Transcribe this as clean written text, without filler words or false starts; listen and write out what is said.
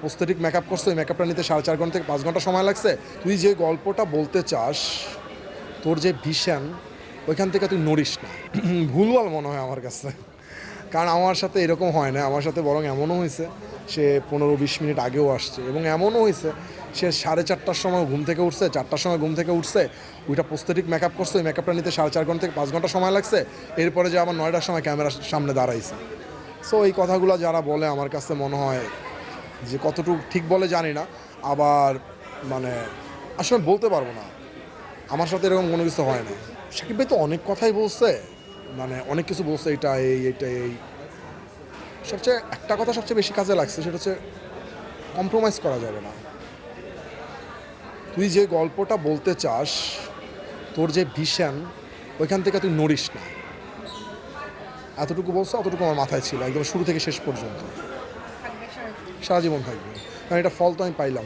Prosthetic makeup করছো, এই মেকআপটা নিতে 4.5 ঘন্টা থেকে 5 ঘন্টা সময় লাগছে। তুই যে গল্পটা বলতে চাস, তোর যে ভিশন, ওইখান থেকে তুই নড়িস না। ভুলভাল মনে হয় আমার কাছে, কারণ আমার সাথে এরকম হয় না। আমার সাথে বরং এমনও হয়েছে সে 15-20 মিনিট আগেও আসছে, এবং এমনও হয়েছে সে 4:30টার সময় ঘুম থেকে উঠছে, 4টার সময় ঘুম থেকে উঠছে, ওইটা প্রস্থেটিক মেকআপ করছে, ওই মেকআপটা নিতে 4.5 ঘন্টা থেকে 5 ঘন্টা সময় লাগছে। এরপরে যে আবার 9টার সময় ক্যামেরার সামনে দাঁড়াইছে। সো এই কথাগুলো যারা বলে আমার কাছে মনে হয় যে কতটুকু ঠিক বলে জানি না। আবার মানে আসলে বলতে পারবো না, আমার সাথে এরকম কোনো কিছু হয় না। সাকিব ভাই তো অনেক কথাই বলছে, মানে অনেক কিছু বলছে, এইটা এই। সবচেয়ে একটা কথা সবচেয়ে বেশি কাজে লাগছে, সেটা হচ্ছে কম্প্রোমাইজ করা যাবে না। তুই যে গল্পটা বলতে চাস, তোর যে ভিশন, ওইখান থেকে তুই নড়িস না। এতটুকু বলছো, অতটুকু আমার মাথায় ছিল একদম শুরু থেকে শেষ পর্যন্ত। সারা জীবন থাকবে, কারণ এটা ফল তো আমি পাইলাম।